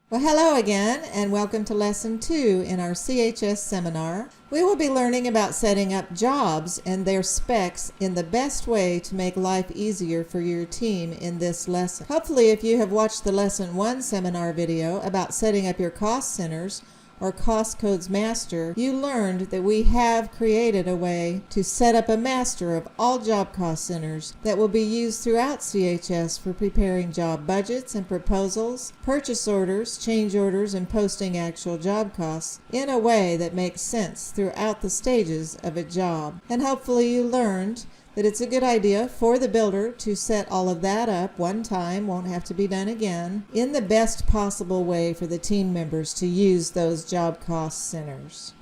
Well, hello again, and welcome to Lesson 2 in our CHS seminar. We will be learning about setting up jobs and their specs in the best way to make life easier for your team in this lesson. Hopefully, if you have watched the Lesson 1 seminar video about setting up your cost centers, or cost codes master, you learned that we have created a way to set up a master of all job cost centers that will be used throughout CHS for preparing job budgets and proposals, purchase orders, change orders, and posting actual job costs in a way that makes sense throughout the stages of a job. And hopefully you learned that it's a good idea for the builder to set all of that up one time, won't have to be done again, in the best possible way for the team members to use those job cost centers.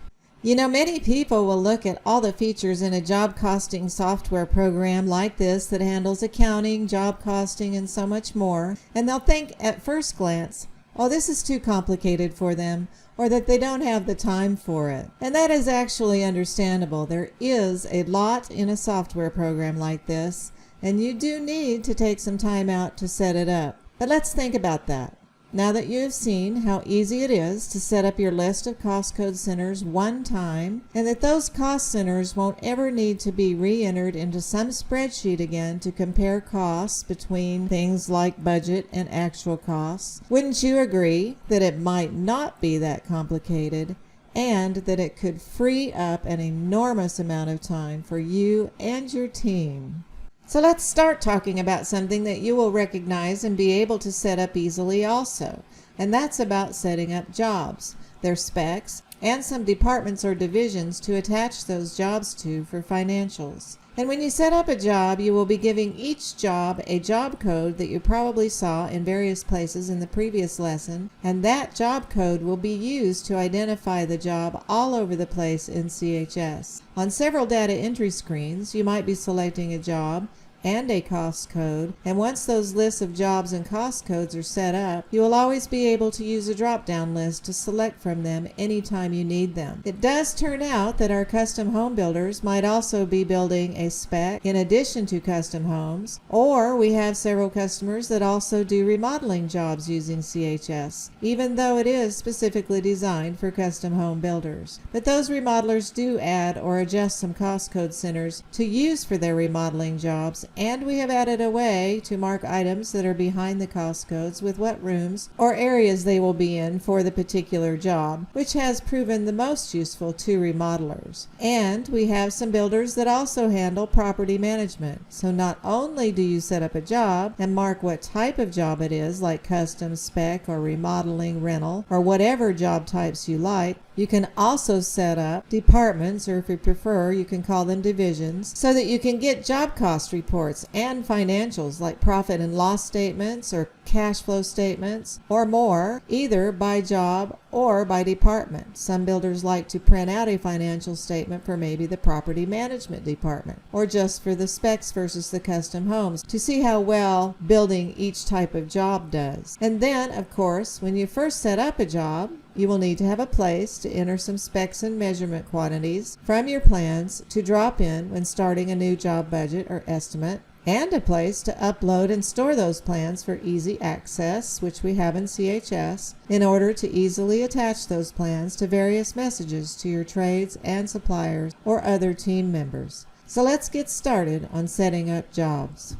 You know, many people will look at all the features in a job costing software program like this that handles accounting, job costing, and so much more, and they'll think at first glance, oh, this is too complicated for them, or that they don't have the time for it. And that is actually understandable. There is a lot in a software program like this, and you do need to take some time out to set it up. But let's think about that. Now that you have seen how easy it is to set up your list of cost code centers one time, and that those cost centers won't ever need to be re-entered into some spreadsheet again to compare costs between things like budget and actual costs, wouldn't you agree that it might not be that complicated, and that it could free up an enormous amount of time for you and your team? So let's start talking about something that you will recognize and be able to set up easily also, and that's about setting up jobs, their specs, and some departments or divisions to attach those jobs to for financials. And when you set up a job, you will be giving each job a job code that you probably saw in various places in the previous lesson, and that job code will be used to identify the job all over the place in CHS. On several data entry screens, you might be selecting a job and a cost code, and once those lists of jobs and cost codes are set up, you will always be able to use a drop-down list to select from them anytime you need them. It does turn out that our custom home builders might also be building a spec in addition to custom homes, or we have several customers that also do remodeling jobs using CHS, even though it is specifically designed for custom home builders. But those remodelers do add or adjust some cost code centers to use for their remodeling jobs, and we have added a way to mark items that are behind the cost codes with what rooms or areas they will be in for the particular job, which has proven the most useful to remodelers. And we have some builders that also handle property management. So not only do you set up a job and mark what type of job it is, like custom, spec, or remodeling, rental, or whatever job types you like, you can also set up departments, or if you prefer, you can call them divisions, so that you can get job cost reports and financials like profit and loss statements or cash flow statements or more, either by job or by department. Some builders like to print out a financial statement for maybe the property management department, or just for the specs versus the custom homes, to see how well building each type of job does. And then, of course, when you first set up a job, you will need to have a place to enter some specs and measurement quantities from your plans to drop in when starting a new job budget or estimate, and a place to upload and store those plans for easy access, which we have in CHS, in order to easily attach those plans to various messages to your trades and suppliers or other team members. So let's get started on setting up jobs.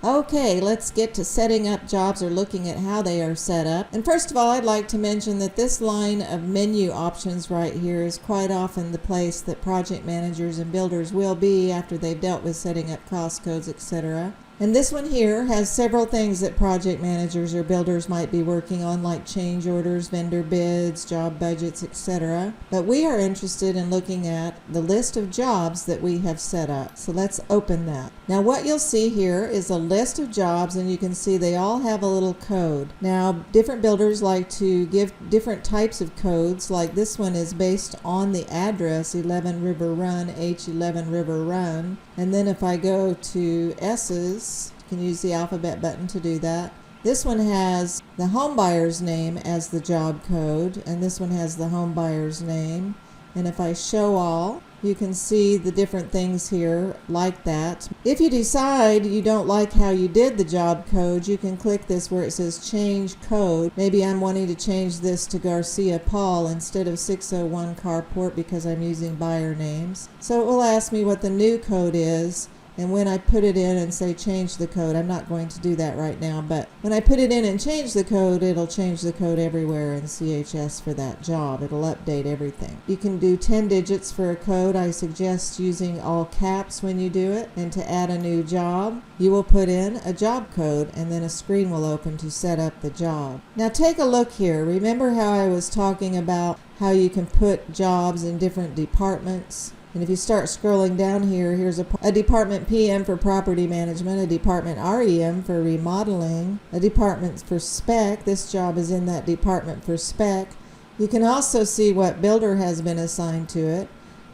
Okay, let's get to setting up jobs or looking at how they are set up. And first of all, I'd like to mention that this line of menu options right here is quite often the place that project managers and builders will be after they've dealt with setting up cost codes, etc. And this one here has several things that project managers or builders might be working on, like change orders, vendor bids, job budgets, etc. But we are interested in looking at the list of jobs that we have set up. So let's open that. Now what you'll see here is a list of jobs, and you can see they all have a little code. Now different builders like to give different types of codes, like this one is based on the address 11 River Run, H11 River Run. And then if I go to S's, you can use the alphabet button to do that. This one has the home buyer's name as the job code, and this one has the home buyer's name. And if I show all, You can see the different things here like that. If you decide you don't like how you did the job code, you can click this where it says change code. Maybe I'm wanting to change this to Garcia Paul instead of 601 Carport because I'm using buyer names. So it will ask me what the new code is. And when I put it in and say change the code, I'm not going to do that right now, but when I put it in and change the code, it'll change the code everywhere in CHS for that job. It'll update everything. You can do 10 digits for a code. I suggest using all caps when you do it. And to add a new job, you will put in a job code and then a screen will open to set up the job. Now take a look here. Remember how I was talking about how you can put jobs in different departments? And if you start scrolling down here, here's a department PM for property management, a department REM for remodeling, a department for spec. This job is in that department for spec. You can also see what builder has been assigned to it,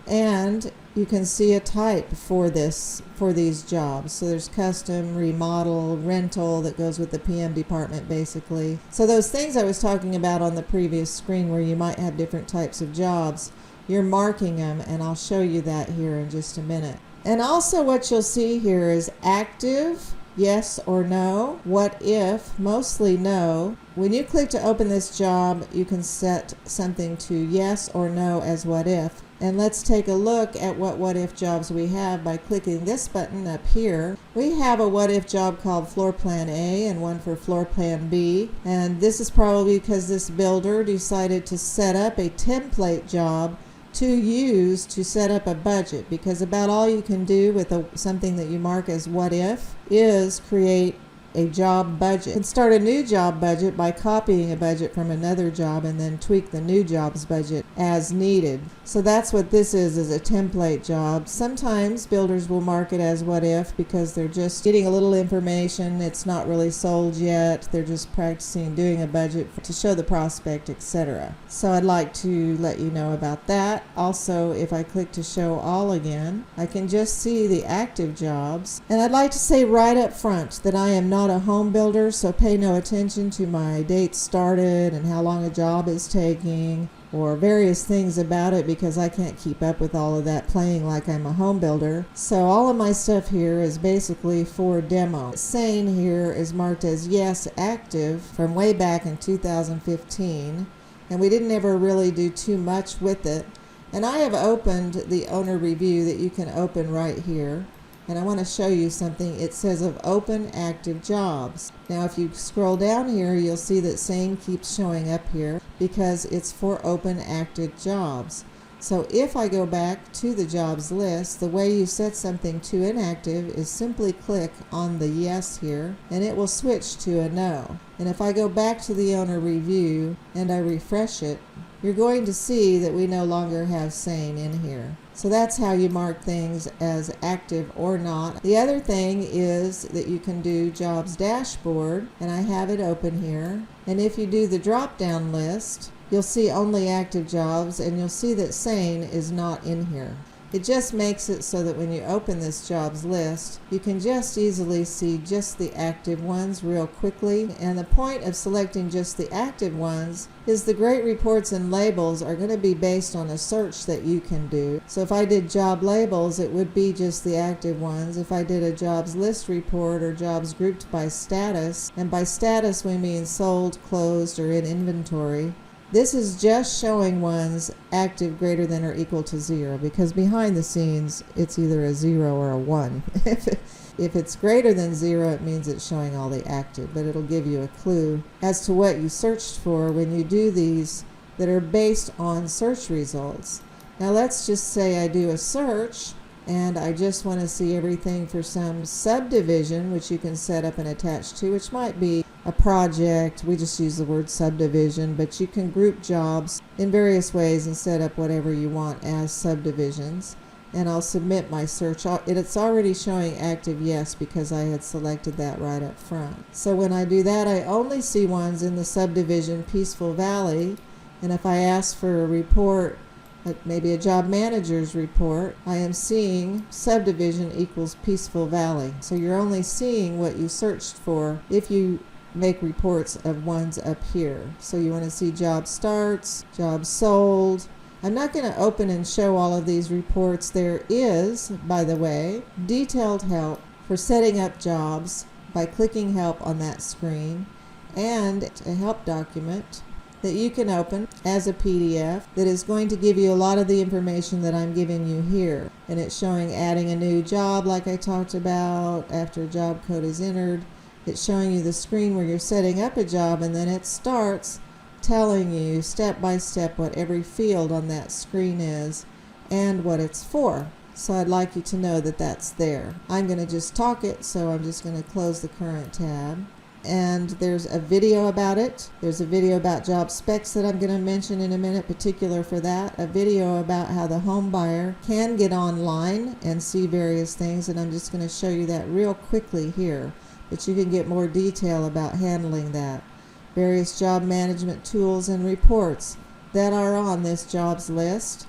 and you can see a type for these jobs. So there's custom, remodel, rental that goes with the PM department basically. So those things I was talking about on the previous screen where you might have different types of jobs, you're marking them, and I'll show you that here in just a minute. And also what you'll see here is active, yes or no, what if, mostly no. When you click to open this job, you can set something to yes or no as what if. And let's take a look at what if jobs we have by clicking this button up here. We have a what if job called floor plan A and one for floor plan B. And this is probably because this builder decided to set up a template job to use to set up a budget, because about all you can do with something that you mark as what if is create a job budget. You can start a new job budget by copying a budget from another job and then tweak the new job's budget as needed. So that's what this is a template job. Sometimes builders will mark it as what if because they're just getting a little information. It's not really sold yet. They're just practicing doing a budget to show the prospect, etc. So I'd like to let you know about that. Also, if I click to show all again, I can just see the active jobs. And I'd like to say right up front that I am not a home builder, so pay no attention to my date started and how long a job is taking or various things about it, because I can't keep up with all of that playing like I'm a home builder. So all of my stuff here is basically for demo. Sane here is marked as yes active from way back in 2015, and we didn't ever really do too much with it. And I have opened the owner review that you can open right here. And I want to show you something. It says of open active jobs. Now if you scroll down here, you'll see that same keeps showing up here because it's for open active jobs. So if I go back to the jobs list, the way you set something to inactive is simply click on the yes here and it will switch to a no. And if I go back to the owner review and I refresh it, you're going to see that we no longer have sane in here. So that's how you mark things as active or not. The other thing is that you can do jobs dashboard, and I have it open here. And if you do the drop down list, you'll see only active jobs, and you'll see that sane is not in here. It just makes it so that when you open this jobs list, you can just easily see just the active ones real quickly. And the point of selecting just the active ones is the great reports and labels are going to be based on a search that you can do. So if I did job labels, it would be just the active ones. If I did a jobs list report or jobs grouped by status, and by status we mean sold, closed, or in inventory, this is just showing ones active greater than or equal to 0, because behind the scenes it's either a 0 or a 1. If it's greater than 0, it means it's showing all the active, but it'll give you a clue as to what you searched for when you do these that are based on search results. Now let's just say I do a search and I just want to see everything for some subdivision, which you can set up and attach to, which might be a project. We just use the word subdivision, but you can group jobs in various ways and set up whatever you want as subdivisions. And I'll submit my search. It's already showing active yes because I had selected that right up front. So when I do that, I only see ones in the subdivision Peaceful Valley. And if I ask for a report, maybe a job manager's report, I am seeing subdivision equals Peaceful Valley. So you're only seeing what you searched for if you make reports of ones up here. So you want to see job starts, jobs sold, I'm not going to open and show all of these reports. There is, by the way, detailed help for setting up jobs by clicking help on that screen, and a help document that you can open as a PDF that is going to give you a lot of the information that I'm giving you here. And it's showing adding a new job like I talked about after a job code is entered. It's showing you the screen where you're setting up a job, and then it starts telling you step by step what every field on that screen is and what it's for. So I'd like you to know that that's there. I'm going to just talk it, so I'm just going to close the current tab. And there's a video about it. There's a video about job specs that I'm going to mention in a minute, particular for that. A video about how the home buyer can get online and see various things, and I'm just going to show you that real quickly here, but you can get more detail about handling that. Various job management tools and reports that are on this jobs list.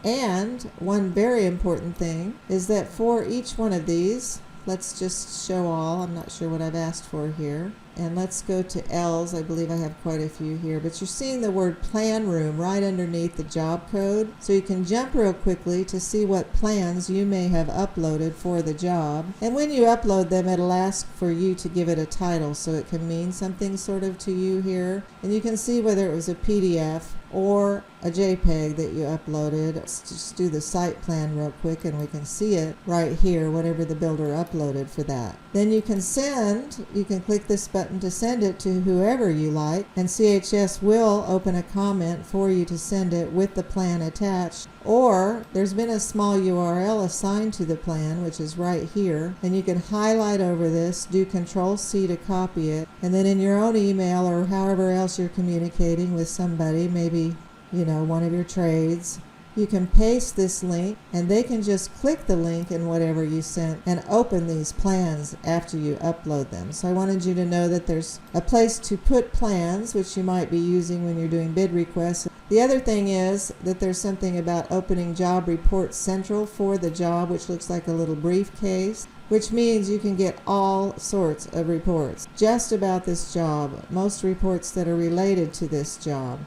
And one very important thing is that for each one of these, let's just show all. I'm not sure what I've asked for here. And let's go to L's. I believe I have quite a few here. But you're seeing the word plan room right underneath the job code. So you can jump real quickly to see what plans you may have uploaded for the job. And when you upload them, it'll ask for you to give it a title so it can mean something sort of to you here. And you can see whether it was a PDF or a JPEG that you uploaded. Let's just do the site plan real quick and we can see it right here, whatever the builder uploaded for that. Then you can send, you can click this button to send it to whoever you like, and CHS will open a comment for you to send it with the plan attached. Or there's been a small URL assigned to the plan, which is right here, and you can highlight over this, do Control-C to copy it, and then in your own email or however else you're communicating with somebody, maybe one of your trades, you can paste this link and they can just click the link in whatever you sent and open these plans after you upload them. So I wanted you to know that there's a place to put plans, which you might be using when you're doing bid requests. The other thing is that there's something about opening Job Report Central for the job, which looks like a little briefcase, which means you can get all sorts of reports just about this job, most reports that are related to this job.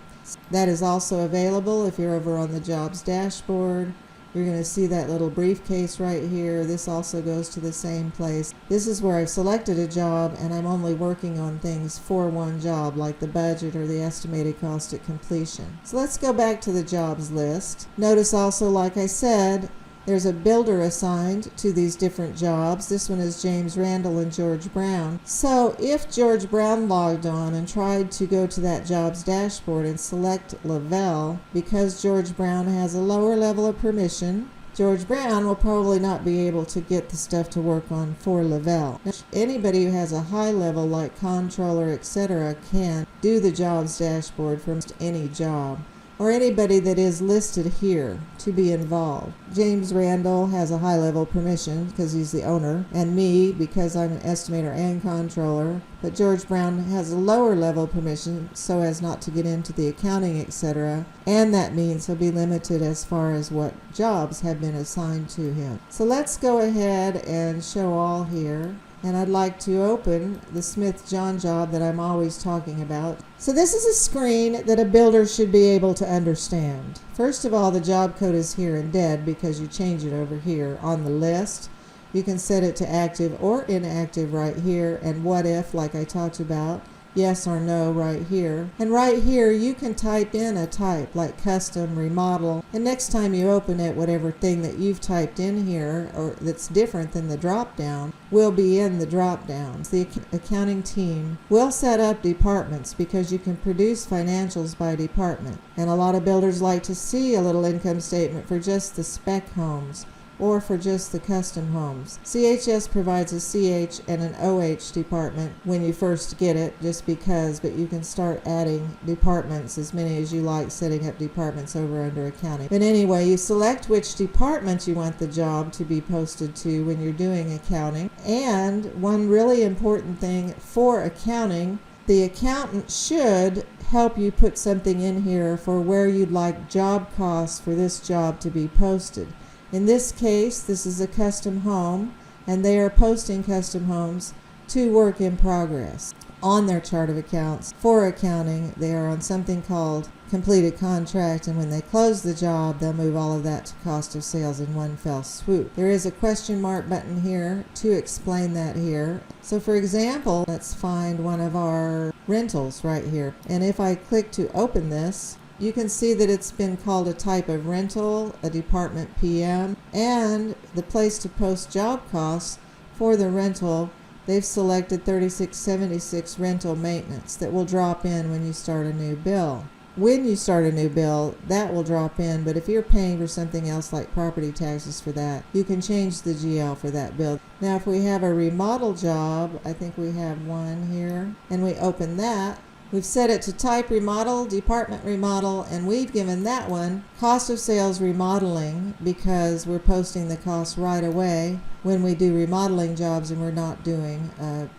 That is also available if you're over on the jobs dashboard. You're going to see that little briefcase right here. This also goes to the same place. This is where I've selected a job and I'm only working on things for one job, like the budget or the estimated cost at completion. So let's go back to the jobs list. Notice also, like I said, there's a builder assigned to these different jobs. This one is James Randall and George Brown. So if George Brown logged on and tried to go to that jobs dashboard and select Lavelle, because George Brown has a lower level of permission, George Brown will probably not be able to get the stuff to work on for Lavelle. Now, anybody who has a high level like controller, etc., can do the jobs dashboard from any job, or anybody that is listed here to be involved. James Randall has a high-level permission because he's the owner, and me because I'm an estimator and controller, but George Brown has a lower-level permission so as not to get into the accounting, etc., and that means he'll be limited as far as what jobs have been assigned to him. So let's go ahead and show all here. And I'd like to open the Smith-John job that I'm always talking about. So this is a screen that a builder should be able to understand. First of all, the job code is here in dead because you change it over here on the list. You can set it to active or inactive right here, and what if, like I talked about, yes or no right here. And right here you can type in a type like custom, remodel, and next time you open it, whatever thing that you've typed in here or that's different than the drop down will be in the drop downs. The accounting team will set up departments because you can produce financials by department, and a lot of builders like to see a little income statement for just the spec homes or for just the custom homes. CHS provides a CH and an OH department when you first get it, just because, but you can start adding departments, as many as you like, setting up departments over under accounting. But anyway, you select which department you want the job to be posted to when you're doing accounting. And one really important thing for accounting, the accountant should help you put something in here for where you'd like job costs for this job to be posted. In this case, this is a custom home, and they are posting custom homes to work in progress on their chart of accounts. For accounting, they are on something called completed contract, and when they close the job, they'll move all of that to cost of sales in one fell swoop. There is a question mark button here to explain that here. So for example, let's find one of our rentals right here. And if I click to open this, you can see that it's been called a type of rental, a department PM, and the place to post job costs for the rental. They've selected 3676 rental maintenance that will drop in when you start a new bill. When you start a new bill, that will drop in, but if you're paying for something else like property taxes for that, you can change the GL for that bill. Now if we have a remodel job, I think we have one here, and we open that, we've set it to type remodel, department remodel, and we've given that one cost of sales remodeling because we're posting the cost right away when we do remodeling jobs and we're not doing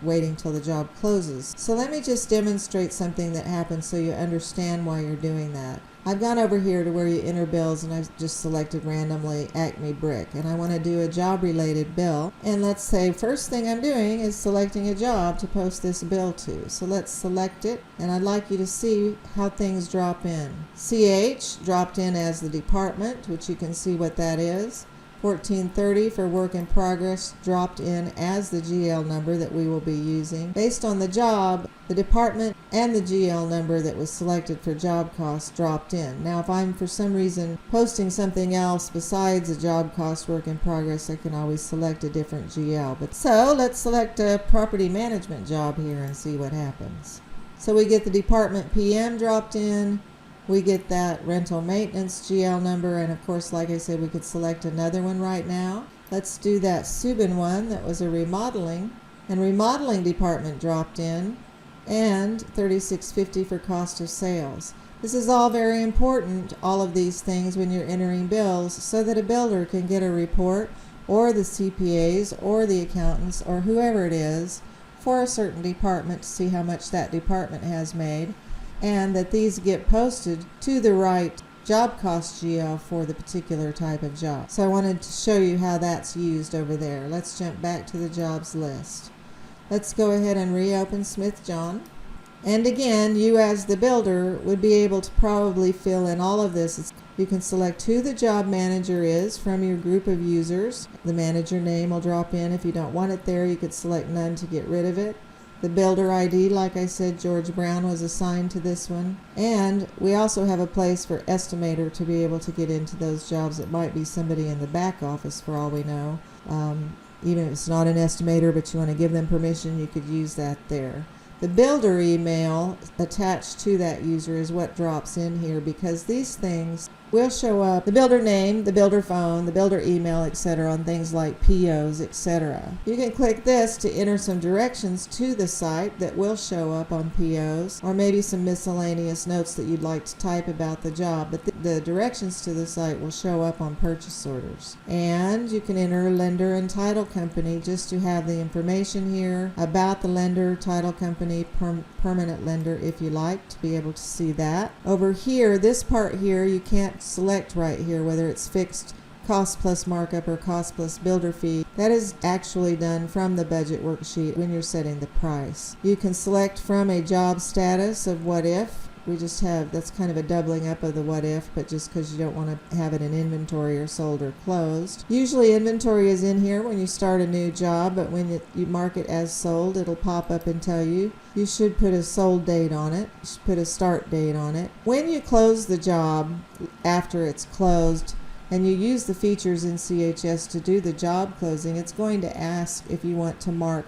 waiting till the job closes. So let me just demonstrate something that happens so you understand why you're doing that. I've gone over here to where you enter bills, and I've just selected randomly Acme Brick, and I want to do a job related bill, and let's say first thing I'm doing is selecting a job to post this bill to. So let's select it, and I'd like you to see how things drop in. CH dropped in as the department, which you can see what that is. 1430 for work in progress dropped in as the GL number that we will be using. Based on the job, the department and the GL number that was selected for job costs dropped in. Now if I'm for some reason posting something else besides a job cost work in progress, I can always select a different GL. But so let's select a property management job here and see what happens. So we get the department PM dropped in. We get that rental maintenance GL number, and of course, like I said, we could select another one right now. Let's do that Subin one that was a remodeling, and remodeling department dropped in, and $36.50 for cost of sales. This is all very important, all of these things, when you're entering bills, so that a builder can get a report, or the CPAs, or the accountants, or whoever it is, for a certain department to see how much that department has made, and that these get posted to the right job cost GL for the particular type of job. So I wanted to show you how that's used over there. Let's jump back to the jobs list. Let's go ahead and reopen Smith John. And again, you as the builder would be able to probably fill in all of this. You can select who the job manager is from your group of users. The manager name will drop in. If you don't want it there, you could select none to get rid of it. The builder ID, like I said, George Brown was assigned to this one. And we also have a place for estimator to be able to get into those jobs. It might be somebody in the back office for all we know. Even if it's not an estimator, but you want to give them permission, you could use that there. The builder email attached to that user is what drops in here, because these things will show up, the builder name, the builder phone, the builder email, etc., on things like POs, etc. You can click this to enter some directions to the site that will show up on POs, or maybe some miscellaneous notes that you'd like to type about the job, but the directions to the site will show up on purchase orders. And you can enter lender and title company just to have the information here about the lender, title company, permanent lender if you like, to be able to see that. Over here, this part here, you can't select right here whether it's fixed cost plus markup or cost plus builder fee. That is actually done from the budget worksheet when you're setting the price. You can select from a job status of what if. We just have, that's kind of a doubling up of the what if, but just because you don't want to have it in inventory or sold or closed. Usually inventory is in here when you start a new job, but when you mark it as sold, it'll pop up and tell you. You should put a sold date on it. You should put a start date on it. When you close the job after it's closed, and you use the features in CHS to do the job closing, it's going to ask if you want to mark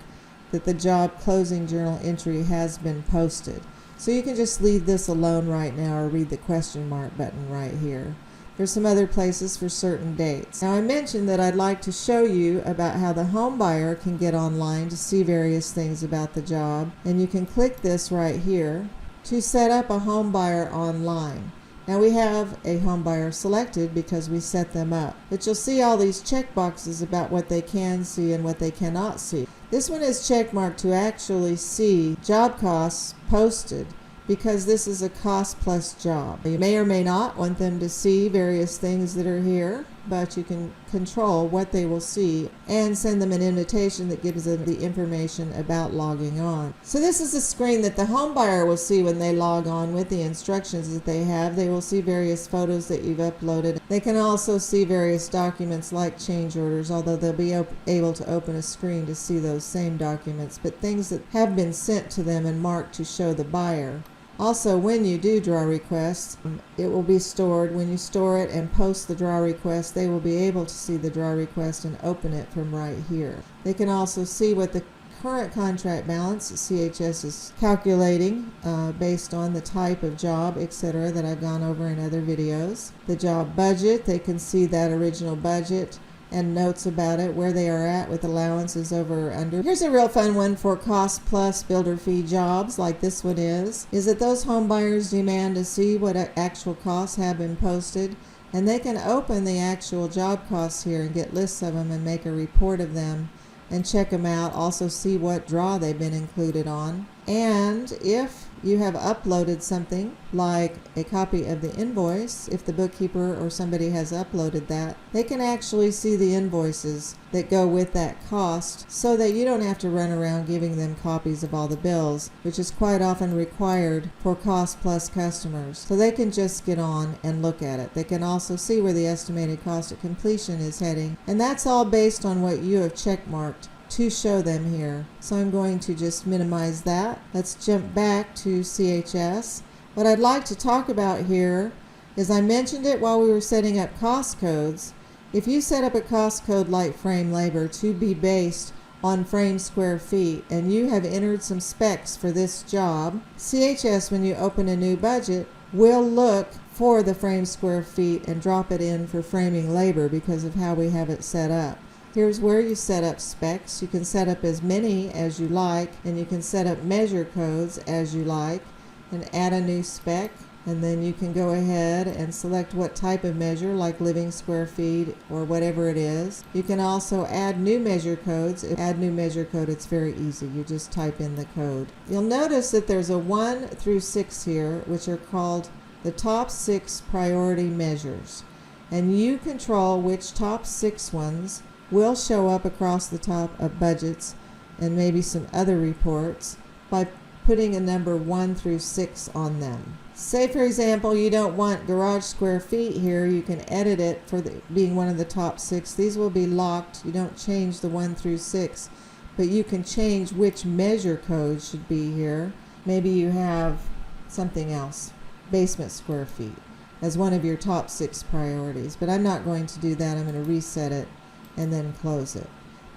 that the job closing journal entry has been posted. So you can just leave this alone right now, or read the question mark button right here. There's some other places for certain dates. Now I mentioned that I'd like to show you about how the home buyer can get online to see various things about the job, and you can click this right here to set up a home buyer online. Now we have a home buyer selected because we set them up, but you'll see all these check boxes about what they can see and what they cannot see. This one is checkmarked to actually see job costs posted, because this is a cost plus job. You may or may not want them to see various things that are here. but you can control what they will see and send them an invitation that gives them the information about logging on. So this is the screen that the home buyer will see when they log on with the instructions that they have. They will see various photos that you've uploaded. They can also see various documents like change orders, although they'll be able to open a screen to see those same documents, but things that have been sent to them and marked to show the buyer. Also, when you do draw requests, it will be stored. When you store it and post the draw request, they will be able to see the draw request and open it from right here. They can also see what the current contract balance CHS is calculating based on the type of job, etc., that I've gone over in other videos. The job budget, they can see that original budget and notes about it, where they are at with allowances over or under. Here's a real fun one for cost plus builder fee jobs like this one is that those home buyers demand to see what actual costs have been posted, and they can open the actual job costs here and get lists of them and make a report of them and check them out, also see what draw they've been included on. And if you have uploaded something like a copy of the invoice, if the bookkeeper or somebody has uploaded that, they can actually see the invoices that go with that cost so that you don't have to run around giving them copies of all the bills, which is quite often required for cost plus customers. So they can just get on and look at it. They can also see where the estimated cost of completion is heading, and that's all based on what you have checkmarked to show them here. So I'm going to just minimize that. Let's jump back to CHS. What I'd like to talk about here is, I mentioned it while we were setting up cost codes. If you set up a cost code like frame labor to be based on frame square feet and you have entered some specs for this job, CHS, when you open a new budget, will look for the frame square feet and drop it in for framing labor because of how we have it set up. Here's where you set up specs. You can set up as many as you like, and you can set up measure codes as you like and add a new spec, and then you can go ahead and select what type of measure, like living square feet or whatever it is. You can also add new measure codes. Add new measure code, it's very easy. You just type in the code. You'll notice that there's a 1 through 6 here, which are called the top 6 priority measures, and you control which top 6 ones will show up across the top of budgets and maybe some other reports by putting a number 1 through 6 on them. Say, for example, you don't want garage square feet here. You can edit it for being one of the top 6. These will be locked. You don't change the 1 through 6, but you can change which measure code should be here. Maybe you have something else, basement square feet, as one of your top 6 priorities, but I'm not going to do that. I'm going to reset it and then close it.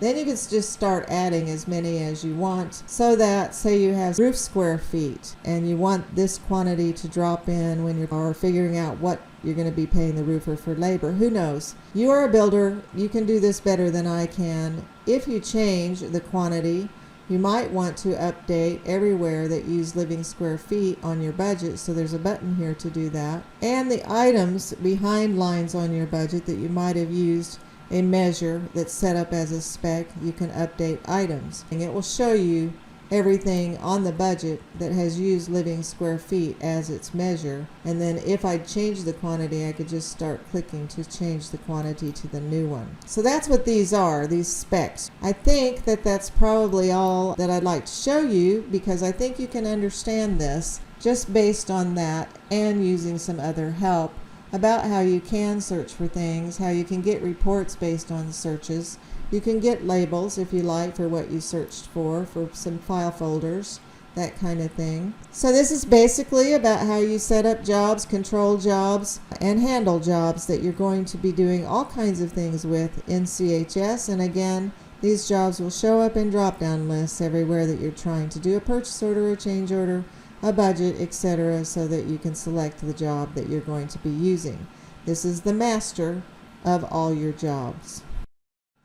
Then you can just start adding as many as you want, so that, say you have roof square feet and you want this quantity to drop in when you're figuring out what you're going to be paying the roofer for labor. Who knows? You are a builder. You can do this better than I can. If you change the quantity, you might want to update everywhere that use living square feet on your budget, so there's a button here to do that. And the items behind lines on your budget that you might have used a measure that's set up as a spec, you can update items. And it will show you everything on the budget that has used living square feet as its measure. And then if I change the quantity, I could just start clicking to change the quantity to the new one. So that's what these are, these specs. I think that that's probably all that I'd like to show you, because I think you can understand this just based on that and using some other help about how you can search for things, how you can get reports based on searches. You can get labels, if you like, for what you searched for some file folders, that kind of thing. So this is basically about how you set up jobs, control jobs, and handle jobs that you're going to be doing all kinds of things with in CHS. And again, these jobs will show up in drop-down lists everywhere that you're trying to do a purchase order, a change order, a budget, etc., so that you can select the job that you're going to be using. This is the master of all your jobs.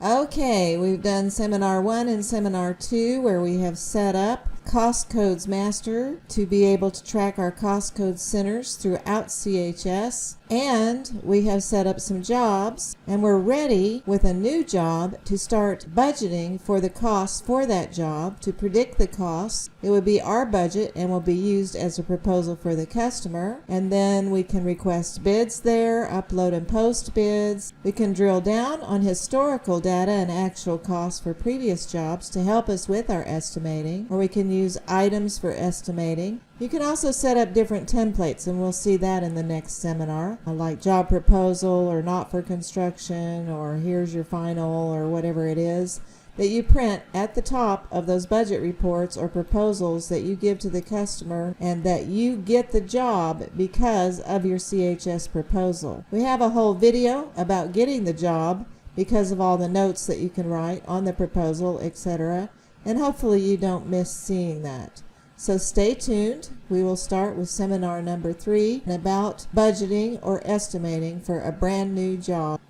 Okay, we've done Seminar 1 and Seminar 2 where we have set up Cost Codes Master to be able to track our cost code centers throughout CHS. And we have set up some jobs, and we're ready with a new job to start budgeting for the costs for that job, to predict the costs. It would be our budget and will be used as a proposal for the customer. And then we can request bids there, upload and post bids. We can drill down on historical data and actual costs for previous jobs to help us with our estimating, or we can use items for estimating. You can also set up different templates, and we'll see that in the next seminar, like job proposal or not for construction or here's your final or whatever it is that you print at the top of those budget reports or proposals that you give to the customer, and that you get the job because of your CHS proposal. We have a whole video about getting the job because of all the notes that you can write on the proposal, etc. And hopefully you don't miss seeing that. So stay tuned. We will start with seminar number 3 about budgeting or estimating for a brand new job.